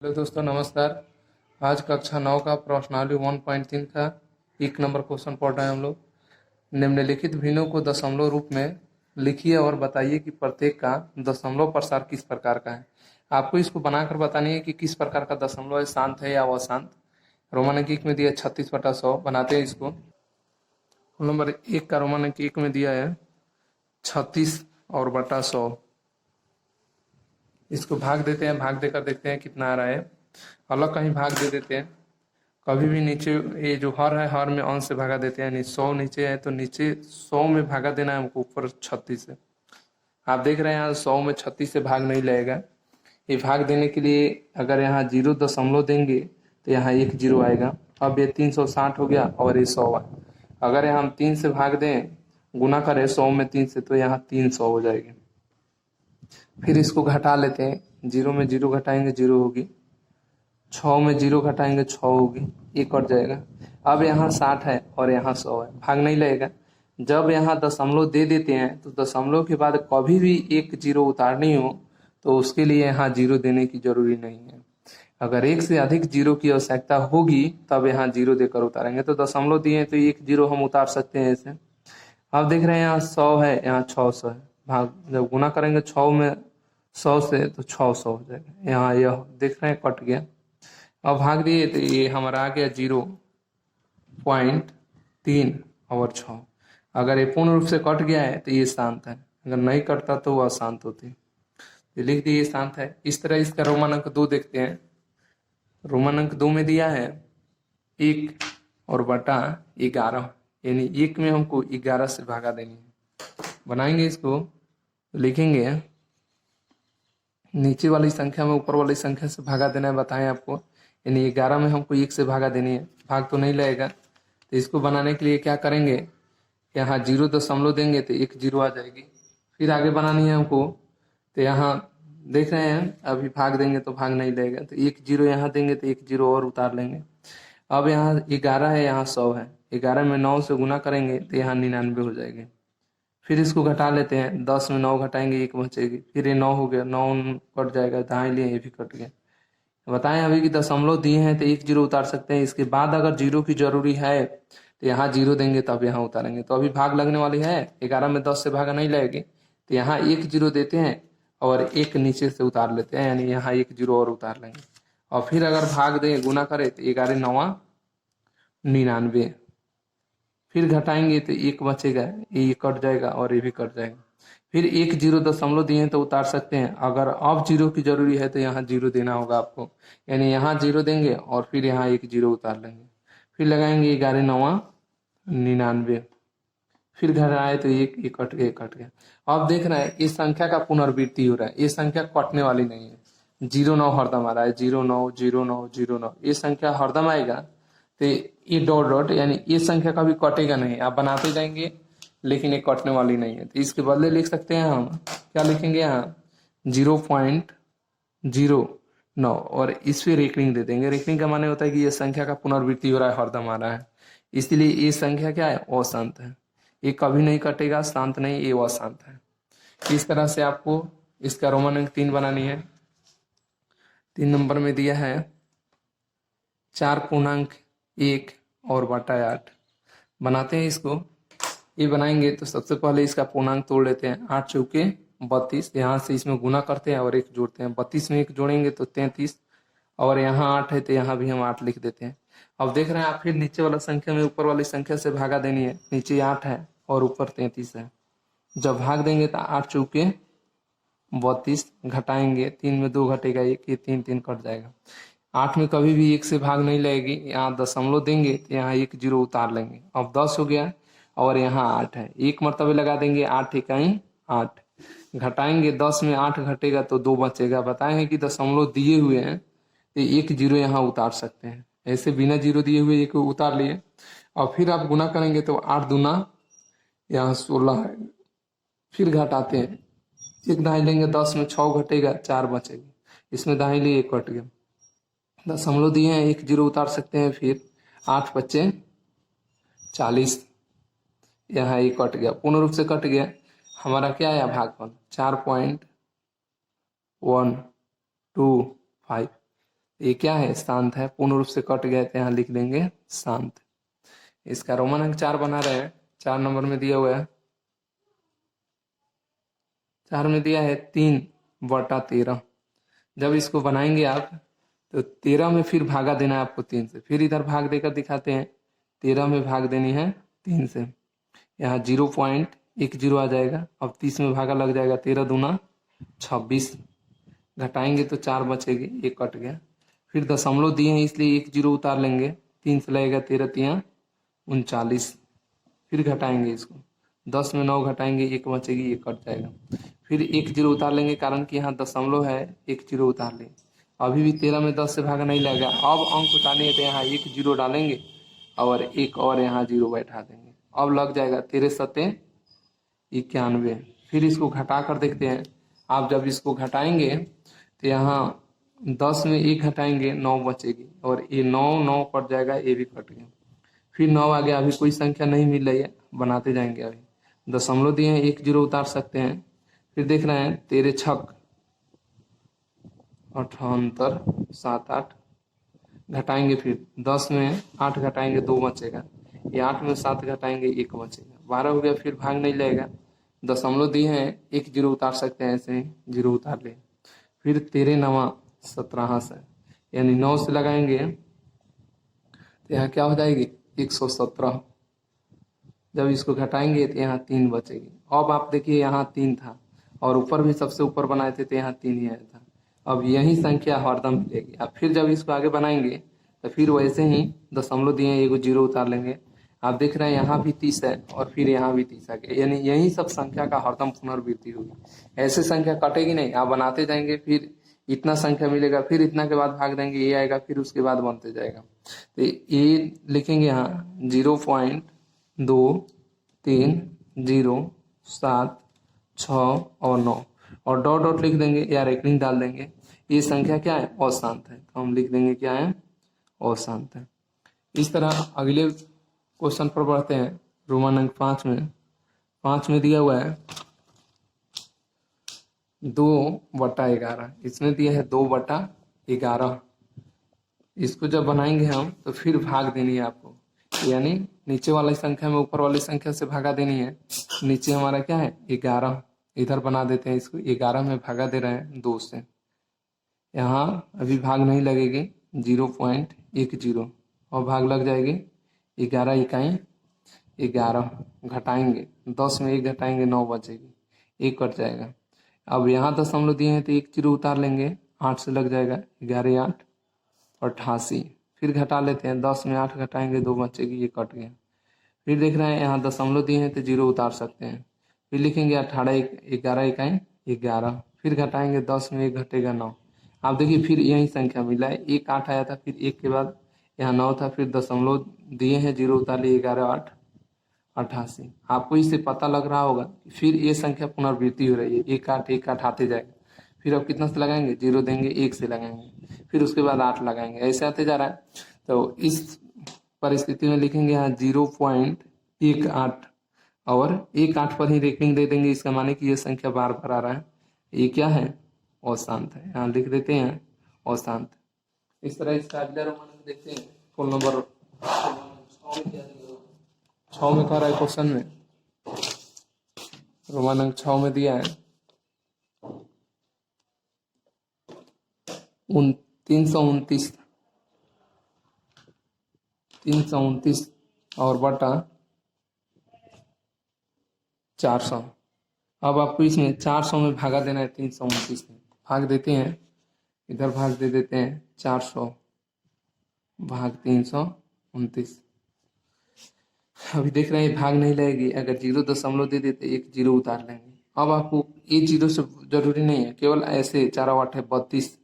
Hello दोस्तों, नमस्कार। आज कक्षा 9 का प्रश्नावली 1.3 का 1 नंबर क्वेश्चन पढ़ रहे हैं हम लोग। निम्नलिखित भिन्नों को दशमलव रूप में लिखिए और बताइए कि प्रत्येक का दशमलव प्रसार किस प्रकार का है। आपको इसको बनाकर बतानी है कि किस प्रकार का दशमलव है, शांत है या अशांत। रोमन अंक एक में दिया 36/100। बनाते हैं इसको। नंबर 1 का रोमन अंक एक में दिया है 36/100। इसको भाग देते हैं, भाग देकर देखते हैं कितना आ रहा है। अलग कहीं भाग दे देते हैं। कभी भी नीचे ये जो हर है, हर में अंश से भागा देते हैं। यानी 100 नीचे है तो नीचे 100 में भागा देना है हमको, ऊपर 36 से। आप देख रहे हैं यहाँ 100 में 36 से भाग नहीं लगेगा। ये भाग देने के लिए अगर यहाँ 0 दशमलव देंगे तो यहाँ 1 0 आएगा। अब ये 360 हो गया और ये 100 है। अगर यहाँ हम 3 से भाग दें, गुना करें 100 में 3 से, तो यहाँ 300 हो जाएगी। फिर इसको घटा लेते हैं। 0 में 0 घटाएंगे 0 होगी। 6 में 0 घटाएंगे 6 होगी, ये कट जाएगा। अब यहाँ 60 है और यहाँ 100 है, भाग नहीं लगेगा। जब यहाँ दशमलव दे देते हैं तो दशमलव के बाद कभी भी एक 0 उतारनी हो तो उसके लिए यहाँ 0 देने की जरूरी नहीं है। अगर एक से अधिक 0 की आवश्यकता होगी तब यहाँ 0 देकर उतारेंगे। तो दशमलव दिए तो एक 0 हम उतार सकते हैं ऐसे। अब देख रहे हैं यहाँ 100 है, यहाँ 600 है। भाग जब गुना करेंगे 6 में 100 से तो 600 हो जाएगा। यहाँ यह देख रहे हैं कट गया। अब भाग दिए तो ये हमारा आ गया 0.3 और 6। अगर ये पूर्ण रूप से कट गया है तो ये शांत है, अगर नहीं कटता तो वह अशांत होती। तो लिख दिए शांत है। इस तरह इसका रोमन अंक 2 देखते हैं। रोमन अंक 2 में दिया है 1/11, यानी 1 में हमको 11 से भागा देनी है। बनाएंगे इसको तो लिखेंगे नीचे वाली संख्या में ऊपर वाली संख्या से भागा देना है, बताएं आपको। यानी 11 में हमको 1 से भागा देनी है, भाग तो नहीं लगेगा। तो इसको बनाने के लिए क्या करेंगे, यहाँ 0 दशमलव देंगे तो 1 0 आ जाएगी। फिर आगे बनानी है हमको, तो यहाँ देख रहे हैं अभी भाग देंगे तो भाग नहीं लगेगा, तो 1 0 यहाँ देंगे तो 1 0 और उतार लेंगे। अब यहाँ 11 है, यहाँ 100 है। 11 में 9 से गुना करेंगे तो यहाँ 99 हो जाएगी। फिर इसको घटा लेते हैं। 10 में 9 घटाएंगे 1 बचेगी। फिर ये 9 हो गया, 9 कट जाएगा, दाएं लिए ये भी कट गया। बताएं अभी कि दशमलव दिए हैं तो 1 0 उतार सकते हैं। इसके बाद अगर 0 की जरूरी है तो यहाँ 0 देंगे तब यहाँ उतारेंगे। तो अभी भाग लगने वाली है, 11 में 10 से भागा नहीं लगेगी, तो यहाँ 1 0 देते हैं और 1 नीचे से उतार लेते हैं, यानी यहाँ 1 0 और उतार लेंगे। और फिर अगर भाग दें, गुना करें तो 11 9 99। फिर घटाएंगे तो 1 बचेगा, ये कट जाएगा और ये भी कट जाएगा। फिर 1 0 दशमलव दिए हैं तो उतार सकते हैं। अगर अब 0 की जरूरी है तो यहाँ 0 देना होगा आपको, यानी यहाँ 0 देंगे और फिर यहाँ 1 0 उतार लेंगे। फिर लगाएंगे 11 9 99। फिर घर आए तो एक कट गया, कट गया। अब देख रहे हैं इस संख्या का पुनरावृत्ति हो रहा है, ये संख्या कटने वाली नहीं है। 0 9 हरदम आ रहा है, 0 9 0 9 0 9, ये संख्या हरदम आएगा। तो ये डॉट डॉट यानी ये संख्या कभी कटेगा नहीं, आप बनाते जाएंगे लेकिन ये कटने वाली नहीं है। तो इसके बदले लिख सकते हैं हम, क्या लिखेंगे यहाँ 0.09 और इस पे रेकरिंग दे देंगे। रेकरिंग का माने होता है कि ये संख्या का पुनरावृत्ति हो रहा है, हरदम आ रहा है, इसलिए ये संख्या क्या है, अशांत है। ये कभी नहीं कटेगा, शांत नहीं, ये अशांत है। इस तरह से आपको इसका रोमन अंक 3 बनानी है। 3 नंबर में दिया है 4.1 और बटा 8। बनाते हैं इसको। ये बनाएंगे तो सबसे पहले इसका पूर्णांक तोड़ लेते हैं। 8 चौके 32, यहाँ से इसमें गुना करते हैं और 1 जोड़ते हैं। 32 में 1 जोड़ेंगे तो 33, और यहाँ 8 है तो यहाँ भी हम 8 लिख देते हैं। अब देख रहे हैं आप, फिर नीचे वाला संख्या में ऊपर वाली संख्या से भागा देनी है। नीचे 8 है और ऊपर 33 है। जब भाग देंगे तो 8 चौके 32, घटाएंगे 3 में 2 घटेगा 1, ये 3 3 कट जाएगा। 8 में कभी भी 1 से भाग नहीं लगेगी। यहाँ दशमलव देंगे तो यहाँ 1 0 उतार लेंगे। अब 10 हो गया और यहाँ 8 है, एक मरतबे लगा देंगे, 8 इकाई 8। घटाएंगे 10 में 8 घटेगा तो 2 बचेगा। बताए हैं कि दशमलव दिए हुए हैं तो 1 0 यहाँ उतार सकते हैं। ऐसे बिना 0 दिए हुए 1 उतार लिए। और फिर आप गुना करेंगे तो 8 दूना यहाँ 16 है। फिर घटाते हैं, 1 दाई लेंगे, 10 में 6 घटेगा 4 बचेगा। इसमें दाई लिए 1 कट गया। दशमलव दिए हैं 1 0 उतार सकते हैं। फिर 8 बच्चे 40, यहाँ 1 कट गया, पूर्ण रूप से कट गया। हमारा क्या आया भागफल 4.125। ये क्या है, शांत है, पूर्ण रूप से कट गया तो यहाँ लिख देंगे शांत। इसका रोमन अंक 4 बना रहे हैं। 4 नंबर में दिया हुआ है, 4 में दिया है 3/13। जब इसको बनाएंगे आप तो 13 में फिर भागा देना है आपको 3 से, फिर इधर भाग देकर दिखाते हैं। 13 में भाग देनी है 3 से, यहाँ 0.10 आ जाएगा। अब 30 में भागा लग जाएगा, 13 दूना 26, घटाएंगे तो 4 बचेगी, ये कट गया। फिर दशमलव दिए हैं इसलिए 1 0 उतार लेंगे, 3 से लगेगा 13 तिया 39, फिर घटाएंगे इसको, 10 में 9 घटाएंगे 1 बचेगी, ये कट जाएगा। फिर 1 0 उतार लेंगे, कारण कि यहाँ दशमलव है, 1 0 उतार लेंगे। अभी भी 13 में 10 से भागा नहीं लगेगा। अब अंक उतारने तो यहाँ 1 0 डालेंगे और एक और यहाँ 0 बैठा देंगे, अब लग जाएगा 13 सत्ते 91। फिर इसको घटा कर देखते हैं। आप जब इसको घटाएंगे तो यहाँ 10 में 1 घटाएंगे 9 बचेगी, और ये 9 कट जाएगा, ये भी कट गया। फिर 9 आ गया, अभी कोई संख्या नहीं मिल रही है, बनाते जाएंगे। अभी दशमलव दिए हैं, 1 0 उतार सकते हैं। फिर देख रहे हैं 13 छक 78 7 8, घटाएंगे फिर 10 में 8 घटाएंगे 2 बचेगा, ये 8 में 7 घटाएंगे 1 बचेगा, 12 हो गया। फिर भाग नहीं लगेगा, दशमलव दिए हैं 1 0 उतार सकते हैं, ऐसे ही 0 उतार ले। फिर 13 9 17 से, यानी 9 से लगाएंगे तो यहाँ क्या हो जाएगी 117। जब इसको घटाएंगे तो यहाँ 3 बचेगी। अब आप देखिए यहाँ 3 था और ऊपर भी सबसे ऊपर बनाए थे तो यहाँ 3 ही आया था। अब यही संख्या हरदम मिलेगी। अब फिर जब इसको आगे बनाएंगे तो फिर वैसे ही दशमलव दिए 1 0 उतार लेंगे। आप देख रहे हैं यहाँ भी 30 है और फिर यहाँ भी 30 आ गया, यानी यही सब संख्या का हरदम पुनर्वृत्ति होगी। ऐसे संख्या कटेगी नहीं, आप बनाते जाएंगे, फिर इतना संख्या मिलेगा, फिर इतना के बाद भाग देंगे, ये आएगा, फिर उसके बाद बनते जाएगा। तो ये लिखेंगे यहाँ 0.2 3 0 7 6 और 9, और डॉट डॉट लिख देंगे या रेकरिंग डाल देंगे। ये संख्या क्या है, अशांत है, तो हम लिख देंगे क्या है, अशांत है। इस तरह अगले क्वेश्चन पर बढ़ते हैं। रोमन अंक 5 में, 5 में दिया हुआ है 2/11, इसमें दिया है 2/11। इसको जब बनाएंगे हम तो फिर भाग देनी है आपको, यानी नीचे वाली संख्या में ऊपर वाली संख्या से भागा देनी है। नीचे हमारा क्या है 11, इधर बना देते हैं इसको, 11 में भागा दे रहे हैं 2 से। यहाँ अभी भाग नहीं लगेगी, 0.10 और भाग लग जाएगी 11 इकाई 11, घटाएंगे 10 में 1 घटाएंगे 9 बचेगी, 1 कट जाएगा। अब यहाँ दशमलव दिए हैं तो 1 0 उतार लेंगे, 8 से लग जाएगा 11 8 88। फिर घटा लेते हैं, 10 में 8 घटाएंगे 2 बचेगी, ये कट गया। फिर देख रहे हैं यहाँ दशमलव दिए हैं तो 0 उतार सकते हैं। फिर लिखेंगे 18 11 इकाई 11, फिर घटाएंगे 10 में 1 घटेगा 9। आप देखिए फिर यही संख्या मिला है, 1 8 आया था, फिर 1 के बाद यहाँ 9 था, फिर दशमलव दिए हैं 0 उतार लिए 11 8 88। आपको इससे पता लग रहा होगा फिर ये संख्या पुनर्वृत्ति हो रही है, 1 8 1 8 आते जाएगा। फिर अब कितना से लगाएंगे, 0 देंगे, 1 से लगाएंगे, फिर उसके बाद 8 लगाएंगे, ऐसे आते जा रहा है। तो इस परिस्थिति में लिखेंगे यहाँ 0.18 और 1 8 पर ही रेटिंग दे देंगे, इसका माने कि ये संख्या बार बार आ रहा है, ये क्या है, अशांत है। यहाँ लिख देते हैं अशांत। इस तरह इसका अगला रोमन देखते हैं। फुल नंबर 6 में कह रहा है क्वेश्चन में, रोमन अंक 6 में दिया है 329 और बटा 400। अब आपको इसमें 400 में भागा देना है 329 में, भाग देते हैं, इधर भाग दे देते हैं 400 भाग 329। अभी देख रहे हैं भाग नहीं लगेगी, अगर 0 दशमलव दे देते 1 0 उतार लेंगे। अब आपको 1 0 से जरूरी नहीं है, केवल ऐसे 4 8 है 32,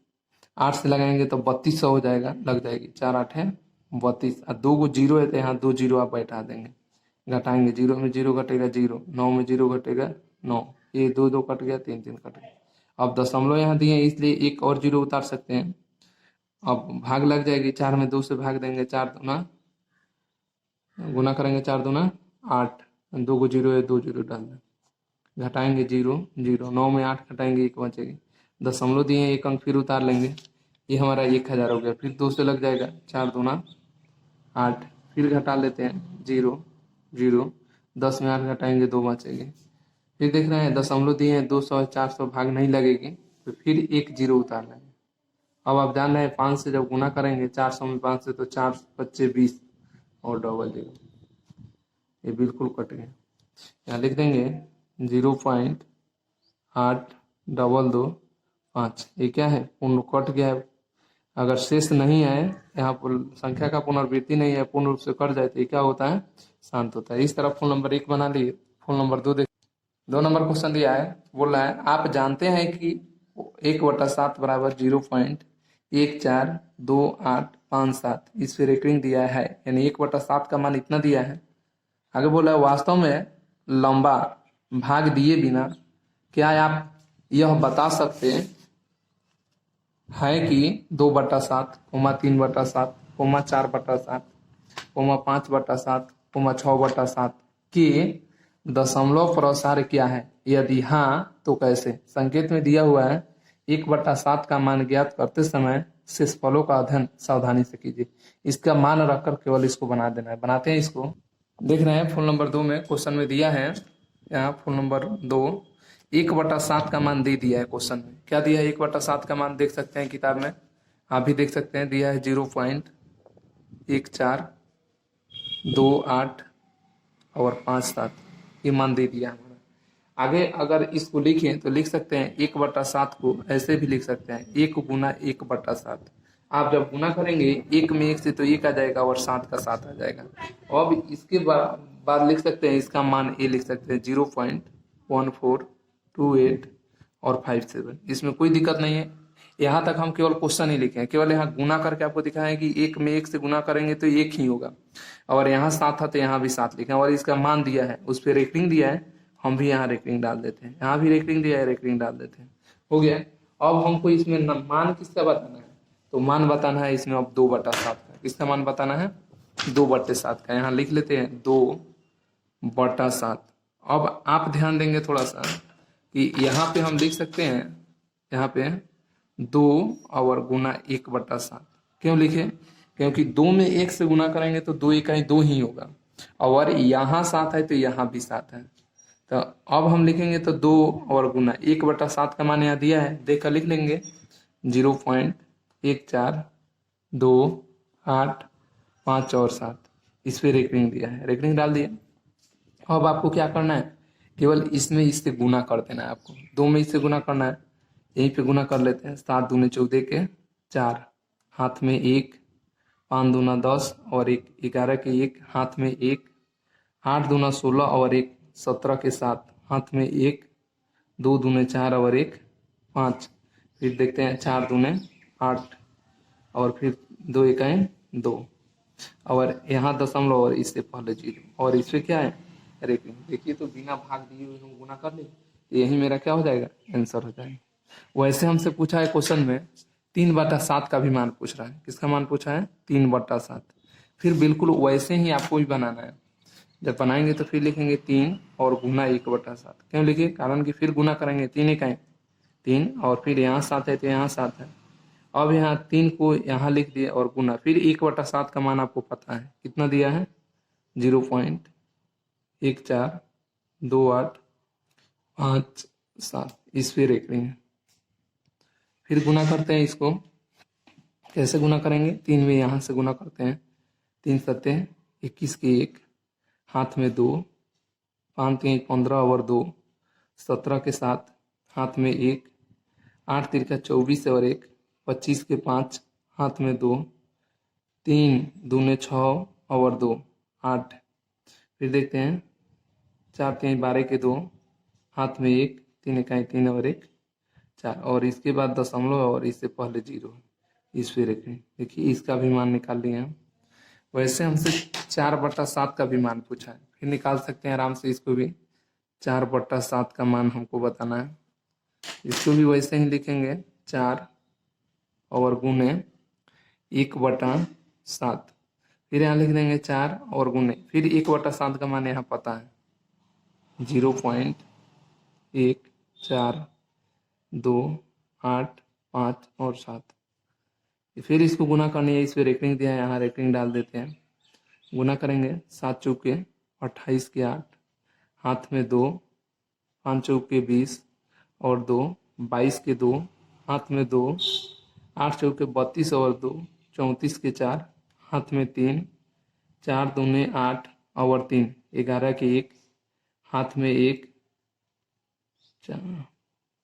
8 से लगाएंगे तो 3200 हो जाएगा, लग जाएगी, 4 8 है 32 और 2 को 0 है तो यहाँ 2 0 आप बैठा देंगे, घटाएंगे, 0 में 0 घटेगा 0, 9 में 0 घटेगा 9, ये 2 2 कट गया, 3 3 कट गया। अब दशमलव यहाँ दिए इसलिए 1 और 0 उतार सकते हैं। अब भाग लग जाएगी, 4 में 2 से भाग देंगे, 4 दूना गुना करेंगे, 4 दूना 8, 2 को 0 है 2 0 डाल दें, घटाएंगे 0 0, 9 में 8 घटाएंगे 1 बचेगी, दशमलव दिए 1 अंक फिर उतार लेंगे, ये हमारा 1000 हो गया। फिर 2 से लग जाएगा, 4 दूना 8, फिर घटा लेते हैं 0 0, 10 में 8 घटाएंगे 2 बचेंगे। फिर देख रहे हैं दशमलव दिए हैं, 200 400 भाग नहीं लगेगी, तो फिर एक जीरो उतारना है। अब आप जान रहे हैं 5 से जब गुना करेंगे 400 में 5 से, तो 4 25 20 और डबल 0, ये बिल्कुल कट गया। यहाँ लिख देंगे 0.822 5, ये क्या है, पूर्ण कट गया है। अगर शेष नहीं है, यहाँ पर संख्या का पुनरावृत्ति नहीं है, पूर्ण रूप से कट जाए तो ये क्या होता है, शांत होता है। इस तरह फुल नंबर 1 बना लिए। फुल नंबर 2 देख, 2 नंबर क्वेश्चन दिया है, बोल रहा है आप जानते हैं कि 1/7 बराबर 0.142857, इस पे रेटिंग दिया है, यानी 1/7 का मान इतना दिया है। आगे बोला है वास्तव में लंबा भाग दिए बिना क्या आप यह बता सकते है कि 2/7, 3/7, 4/7, 5/7, 6/7 के दशमलव प्रसार क्या है? यदि हाँ तो कैसे? संकेत में दिया हुआ है 1/7 का मान ज्ञात करते समय शेषफलों का अध्ययन सावधानी से कीजिए। इसका मान रखकर केवल इसको बना देना है। बनाते हैं इसको। देख रहे हैं फुल नंबर 2 में क्वेश्चन में दिया है, यहाँ फुल नंबर 2 1/7 का मान दे दिया है। क्वेश्चन में क्या दिया है? 1/7 का मान देख सकते हैं किताब में, आप भी देख सकते हैं, दिया है 0.1428 और 57, ये मान दे दिया हमारा। आगे अगर इसको लिखें तो लिख सकते हैं 1/7 को ऐसे भी लिख सकते हैं 1 गुना 1/7। आप जब गुना करेंगे 1 में 1 से तो 1 आ जाएगा और 7 का 7 आ जाएगा। अब इसके बाद लिख सकते हैं इसका मान ये लिख सकते हैं 0.1428 और 57, इसमें कोई दिक्कत नहीं है। यहाँ तक हम केवल क्वेश्चन ही लिखे हैं, केवल यहाँ गुना करके आपको दिखाएं कि 1 में 1 से गुना करेंगे तो 1 ही होगा, और यहाँ 7 था तो यहाँ भी 7 लिखे, और इसका मान दिया है, उस पर रेटिंग दिया है, हम भी यहाँ रेटिंग डाल देते हैं, यहाँ भी रेटिंग दिया है, रेटिंग डाल देते हैं, हो गया। अब हमको इसमें मान किसका बताना है? तो मान बताना है इसमें अब 2/7 का। किसका मान बताना है? 2/7 का। यहाँ लिख लेते हैं 2/7। अब आप ध्यान देंगे थोड़ा सा कि यहाँ पे हम लिख सकते हैं, यहाँ पे 2 और गुना 1/7 क्यों लिखे? क्योंकि 2 में 1 से गुना करेंगे तो 2 इकाई 2 ही होगा, और यहाँ 7 है तो यहाँ भी 7 है। तो अब हम लिखेंगे तो 2 और गुना 1/7 का मान यहाँ दिया है, देखकर लिख लेंगे 0.1428 और 7, इस पे रेकरिंग दिया है, रेकरिंग डाल दिया। अब आपको क्या करना है? केवल इसमें इससे गुना कर देना है आपको, 2 में इससे गुना करना है, यहीं पे गुना कर लेते हैं। 7 दूने 14 के 4, हाथ में 1, 5 दूना 10 और 1, 11 के 1, हाथ में 1, 8 दूना 16 और 1, 17 के 7, हाथ में 1, 2 दूने 4 और 1 5, फिर देखते हैं 4 दूने 8 और फिर 2 इकाई 2, और यहाँ दशमलव और इससे पहले 0, और इससे क्या है? रेटिंग। देखिए तो बिना भाग दिए हुए हम गुना कर ले, यही मेरा क्या हो जाएगा? आंसर हो जाएगा। वैसे हमसे पूछा है क्वेश्चन में 3/7 का भी मान पूछ रहा है। किसका मान पूछा है? 3/7। फिर बिल्कुल वैसे ही आपको भी बनाना है। जब बनाएंगे तो फिर लिखेंगे 3 और गुना 1/7। क्यों लिखे? कारण कि फिर गुना करेंगे 3 इकाई 3, और फिर यहाँ 7 है तो यहाँ 7 है। अब यहाँ 3 को यहाँ लिख दिया और गुना, फिर 1/7 का मान आपको पता है कितना दिया है? 0.142857, इस पे रेख रहे हैं। फिर गुना करते हैं इसको, कैसे गुना करेंगे? 3 में यहाँ से गुना करते हैं, 3 सत्ते 21 के 1, हाथ में 2, 5 3 15 और 2, 17 के 7, हाथ में 1, 8 तिरका 24 और 1, 25 के 5, हाथ में 2, 3 दूने 6 और 2 8, फिर देखते हैं 4 3 12 के 2, हाथ में 1, 3 इकाई 3 और 1 4, और इसके बाद दशमलव और इससे पहले 0, इस पे रखें। देखिए इसका भी मान निकाल लिए हम। वैसे हमसे 4/7 का भी मान पूछा है, फिर निकाल सकते हैं आराम से इसको भी। 4/7 का मान हमको बताना है, इसको भी वैसे ही लिखेंगे 4 और गुने 1/7, फिर यहाँ लिख देंगे 4 और गुने, फिर 1/7 का मान यहाँ पता है 0.1428 और 7, फिर इसको गुना करनी है, इस पे रेकरिंग दिया है, यहाँ रेकरिंग डाल देते हैं। गुना करेंगे 7 चौके 28 के 8, हाथ में 2, 5 चौके 20 और 2, 22 के 2, हाथ में 2, 8 चौके 32 और 2, 34 के 4, हाथ में 3, 4 दूने 8 और 3, 11 के 1, हाथ में 1,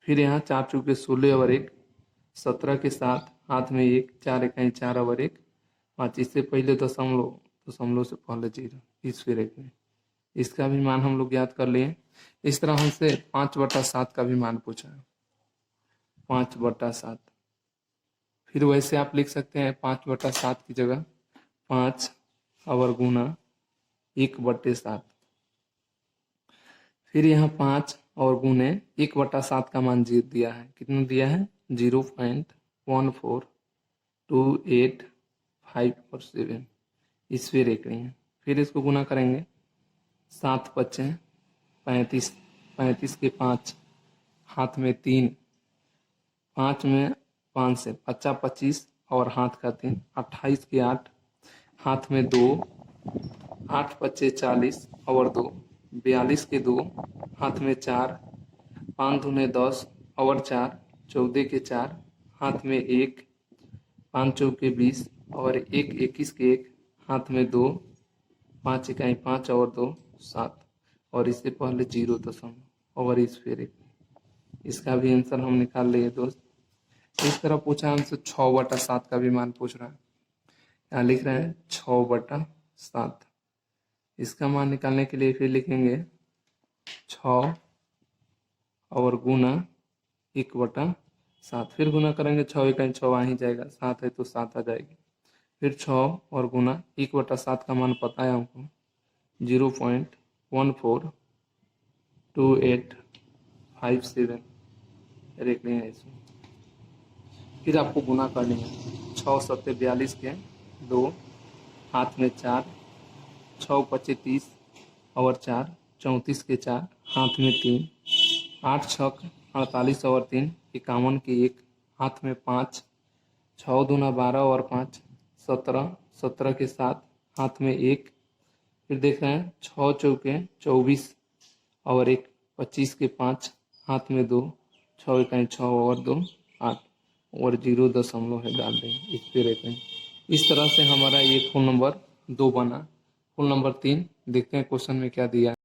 फिर यहाँ 4 चौके 16 और 1, 17 के 7, हाथ में 1, 4 इकाई 4 और 1, 5। इससे पहले दशमलव, दशमलव से पहले 0, इस फिर 1 में इसका भी मान हम लोग याद कर लिए। इस तरह हमसे 5/7 का भी मान पूछा है, 5/7। फिर वैसे आप लिख सकते हैं 5/7 की जगह 5 और गुना 1/7। फिर यहाँ 5 और गुने 1/7 का मान दिया है, कितना दिया है 0.1428547, इस फिर एक नहीं है। फिर इसको गुना करेंगे 7 बच्चे 35, 35 के 5, हाथ में 3, 5 में 5 से 50 25 और हाथ का 3, 28 के 8, हाथ में 2, 8 बच्चे 40 और 2, 42 के 2, हाथ में 4, 5 दूने 10 और 4, 14 के 4, हाथ में 1, 5 चौके 20 और 1, 21 के 1, हाथ में 2, 5 इकाई 5 और 2, 7 और इससे पहले 0 और इस फिर 1। इसका भी आंसर हम निकाल लिए दोस्त। इस तरह पूछा हमसे 6/7 का भी मान पूछ रहा है, यहाँ लिख रहे हैं 6/7। इसका मान निकालने के लिए फिर लिखेंगे 6 और गुना 1/7, फिर गुना करेंगे 6 इकाई 6 आ ही जाएगा, 7 है तो 7 आ जाएगी। फिर 6 और गुना 1/7 का मान पता है हमको 0.142857 लिख लेंगे इसमें। फिर आपको गुना करनी है 6 7 42 के 2, हाथ में 4, 6 25 30 और 4, 34 के 4, हाथ में 3, 8 6 48 और 3, 51 के 1, हाथ में 5, 6 दूना 12 और 5, 17, 17 के 7, हाथ में 1। फिर देख रहे हैं 6 चौके 24 और 1, 25 के 5, हाथ में 2, 6 इकाई 6 और 2, 8 और 0 है डाल दें, इस पे रहते हैं। इस तरह से हमारा ये फुल नंबर 2 बना। फुल नंबर 3 देखते हैं क्वेश्चन में क्या दिया है।